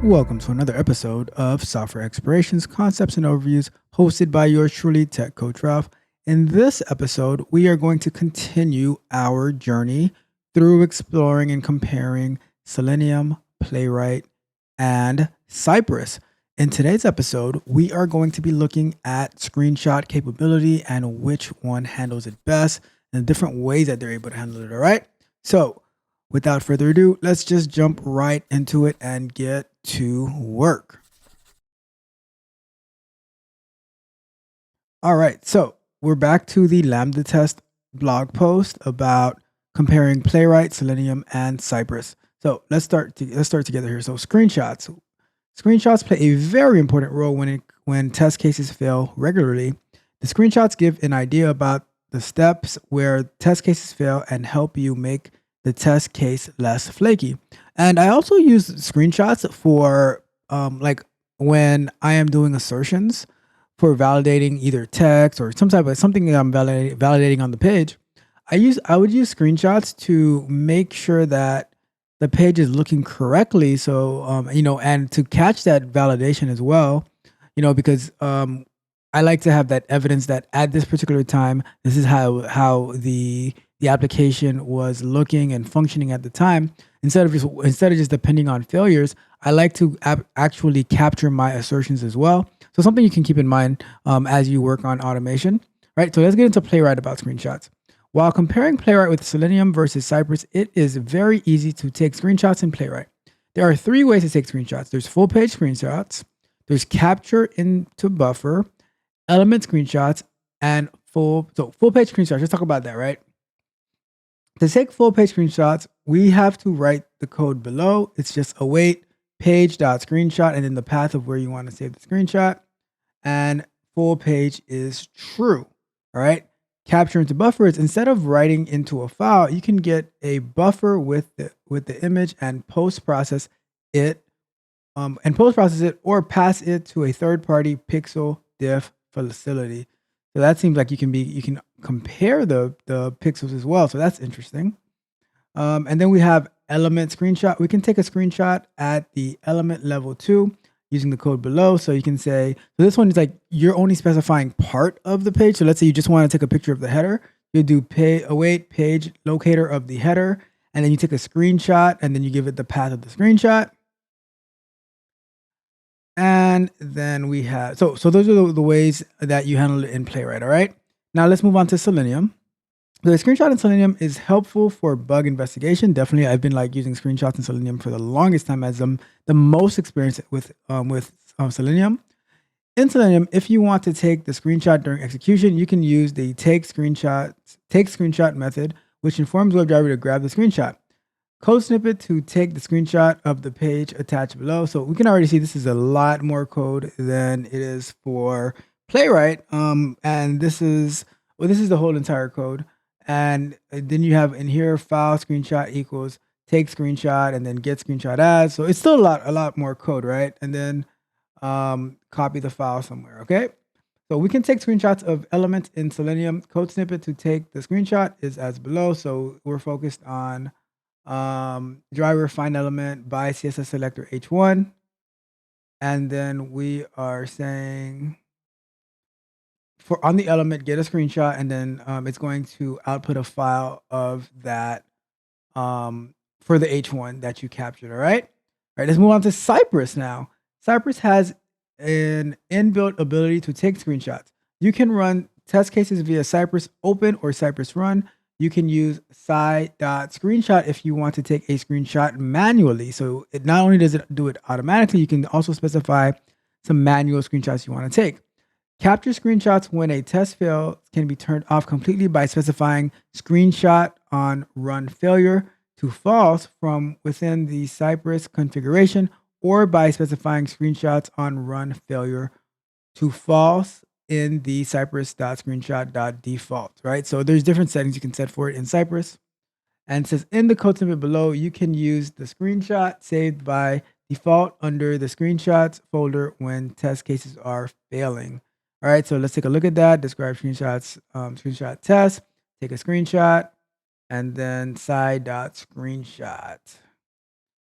Welcome to another episode of Software Explorations, Concepts, and Overviews, hosted by yours truly, Tech Coach Ralph. In this episode, we are going to continue our journey through exploring and comparing Selenium, Playwright, and Cypress. In today's episode, we are going to be looking at screenshot capability and which one handles it best and the different ways that they're able to handle it. All right. So, without further ado, let's just jump right into it and get to work. All right, so we're back to the Lambda test blog post about comparing Playwright, Selenium, and Cypress. So let's start together here. So screenshots play a very important role when test cases fail regularly. The screenshots give an idea about the steps where test cases fail and help you make the test case less flaky. And I also use screenshots for like when I am doing assertions for validating either text or some type of something that I'm validating on the page. I would use screenshots to make sure that the page is looking correctly. So and to catch that validation as well, because I like to have that evidence that at this particular time, this is how the application was looking and functioning at the time. Instead of just depending on failures, I like to actually capture my assertions as well. So something you can keep in mind as you work on automation, right? So let's get into Playwright about screenshots. While comparing Playwright with Selenium versus Cypress, it is very easy to take screenshots in Playwright. There are three ways to take screenshots. There's full page screenshots, there's capture into buffer, element screenshots, and full page screenshots. Let's talk about that, right? To take full page screenshots, we have to write the code below. It's just await page.screenshot and then the path of where you want to save the screenshot. And full page is true. All right. Capture into buffer is instead of writing into a file, you can get a buffer with the image and post process it or pass it to a third-party pixel diff facility. So that seems like you can compare the pixels as well. So that's interesting. And then we have element screenshot. We can take a screenshot at the element level 2 using the code below. So you can say, so this one is like you're only specifying part of the page. So let's say you just want to take a picture of the header. You do await page locator of the header, and then you take a screenshot and then you give it the path of the screenshot. And then we have, so those are the ways that you handle it in Playwright, all right? Now let's move on to Selenium. The screenshot in Selenium is helpful for bug investigation. Definitely, I've been like using screenshots in Selenium for the longest time as I'm the most experienced with Selenium. In Selenium, if you want to take the screenshot during execution, you can use the take screenshot method, which informs WebDriver to grab the screenshot. Code snippet to take the screenshot of the page attached below. So we can already see this is a lot more code than it is for Playwright. And this is the whole entire code. And then you have in here file screenshot equals take screenshot and then get screenshot as. So it's still a lot more code, right? And then copy the file somewhere. Okay. So we can take screenshots of elements in Selenium. Code snippet to take the screenshot is as below. So we're focused on driver find element by CSS selector H1. And then we are saying for on the element, get a screenshot, and then it's going to output a file of that for the H1 that you captured. All right. All right. Let's move on to Cypress now. Cypress has an inbuilt ability to take screenshots. You can run test cases via Cypress open or Cypress run. You can use sci.screenshot if you want to take a screenshot manually. So it not only does it do it automatically, you can also specify some manual screenshots you want to take. Capture screenshots when a test fail can be turned off completely by specifying screenshot on run failure to false from within the Cypress configuration, or by specifying screenshots on run failure to false in the cypress.screenshot.default, right? So there's different settings you can set for it in Cypress. And it says in the code snippet below, you can use the screenshot saved by default under the screenshots folder when test cases are failing. All right, so let's take a look at that. Describe screenshots, screenshot test, take a screenshot, and then sci.screenshot.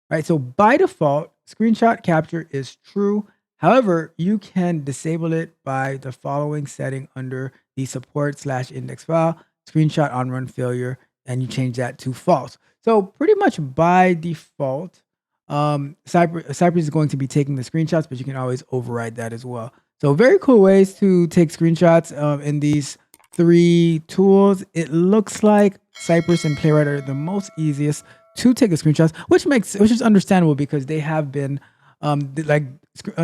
Right, so by default, screenshot capture is true. However, you can disable it by the following setting under the support/index file, screenshot on run failure, and you change that to false. So pretty much by default, Cypress is going to be taking the screenshots, but you can always override that as well. So very cool ways to take screenshots in these 3 tools. It looks like Cypress and Playwright are the most easiest to take the screenshots, which is understandable because they have been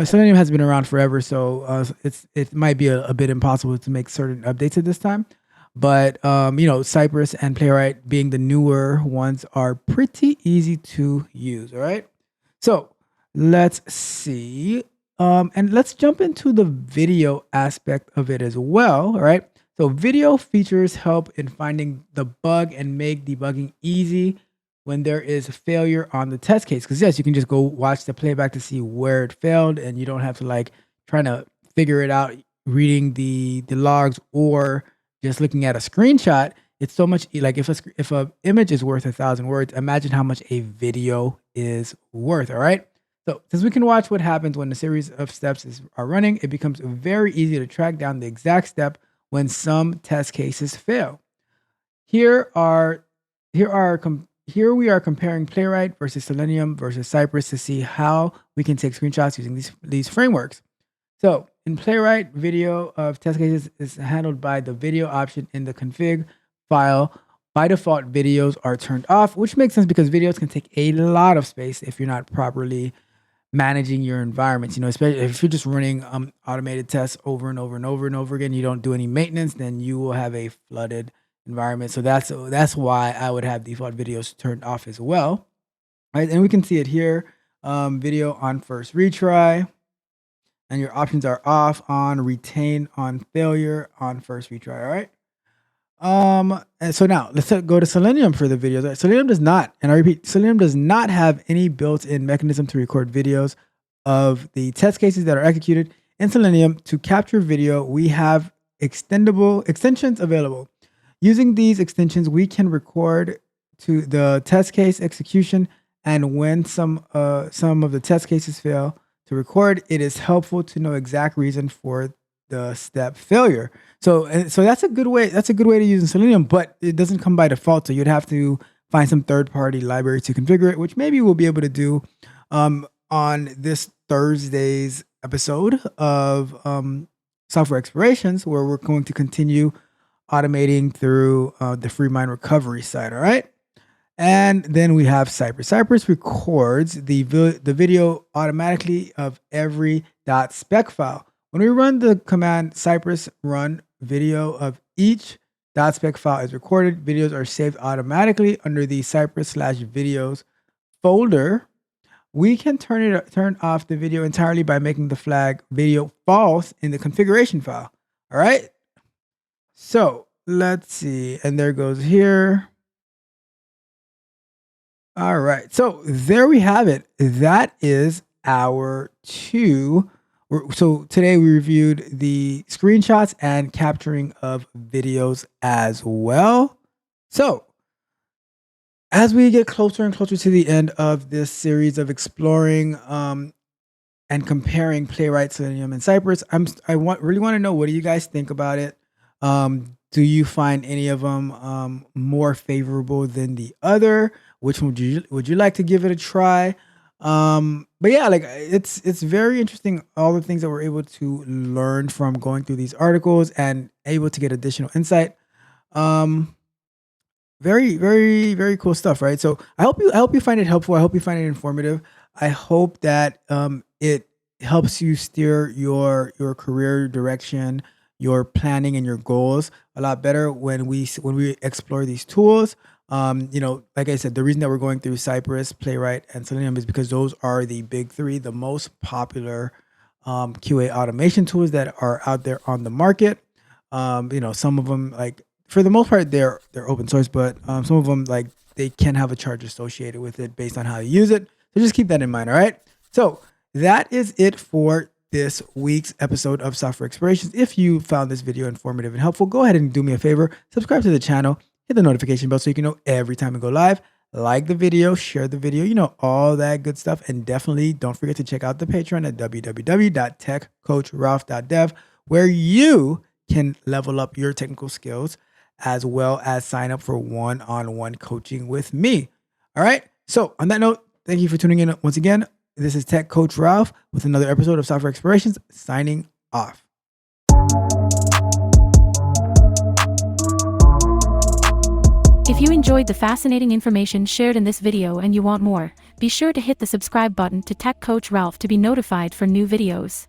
Selenium has been around forever, so it might be a bit impossible to make certain updates at this time. But Cypress and Playwright being the newer ones are pretty easy to use. All right, so let's see, and let's jump into the video aspect of it as well. All right, so video features help in finding the bug and make debugging easy when there is a failure on the test case. Because yes, you can just go watch the playback to see where it failed, and you don't have to like trying to figure it out reading the logs or just looking at a screenshot. It's so much like if a image is worth 1,000 words, imagine how much a video is worth. All right. So since we can watch what happens when a series of steps are running, it becomes very easy to track down the exact step when some test cases fail. Here we are comparing Playwright versus Selenium versus Cypress to see how we can take screenshots using these frameworks. So in Playwright, video of test cases is handled by the video option in the config file. By default, videos are turned off, which makes sense because videos can take a lot of space if you're not properly managing your environments. Especially if you're just running automated tests over and over and over and over again, you don't do any maintenance, then you will have a flooded environment. So that's why I would have default videos turned off as well. Right, and we can see it here. Video on first retry, and your options are off, on, retain, on, failure, on first retry. All right. And so now let's go to Selenium for the videos. Selenium does not, and I repeat, Selenium does not have any built-in mechanism to record videos of the test cases that are executed. In Selenium, to capture video, we have extensions available. Using these extensions, we can record to the test case execution, and when some of the test cases fail to record, it is helpful to know exact reason for the step failure. So that's a good way. That's a good way to use in Selenium, but it doesn't come by default. So you'd have to find some third-party library to configure it, which maybe we'll be able to do on this Thursday's episode of Software Explorations, where we're going to continue automating through the free mind recovery side. All right. And then we have Cypress. Cypress records the video automatically of every .spec file. When we run the command Cypress run video of each .spec file is recorded, videos are saved automatically under the Cypress/videos folder. We can turn off the video entirely by making the flag video false in the configuration file. All right. So let's see. And there goes here. All right. So there we have it. That is our 2. So today we reviewed the screenshots and capturing of videos as well. So as we get closer and closer to the end of this series of exploring and comparing Playwright, Selenium, and Cypress, I really want to know, what do you guys think about it? Do you find any of them more favorable than the other? Which one would you like to give it a try? But yeah, like it's very interesting, all the things that we're able to learn from going through these articles and able to get additional insight. Very, very, very cool stuff, right? So I hope you find it helpful. I hope you find it informative. I hope that it helps you steer your career direction, your planning, and your goals a lot better when we explore these tools. Like I said, the reason that we're going through Cypress, Playwright, and Selenium is because those are the big 3, the most popular QA automation tools that are out there on the market. Some of them, like, for the most part, they're open source, but some of them, like, they can have a charge associated with it based on how you use it. So just keep that in mind. All right. So that is it for this week's episode of Software Explorations. If you found this video informative and helpful, go ahead and do me a favor, subscribe to the channel, hit the notification bell so you can know every time we go live. like the video, share the video, all that good stuff. And definitely don't forget to check out the Patreon at www.techcoachralph.dev, where you can level up your technical skills as well as sign up for one-on-one coaching with me. All right. So on that note, thank you for tuning in once again. This is Tech Coach Ralph with another episode of Software Explorations, signing off. If you enjoyed the fascinating information shared in this video and you want more, be sure to hit the subscribe button to Tech Coach Ralph to be notified for new videos.